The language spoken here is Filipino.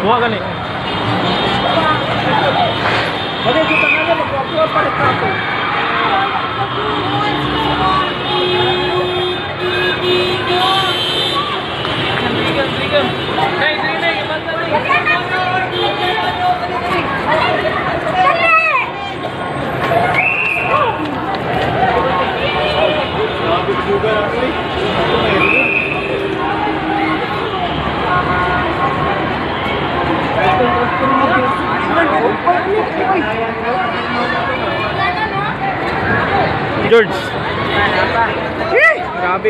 Buka gani. Pwede kita nga na magkakuha pa rin ako. Drigan. Hey, drigan, basta George.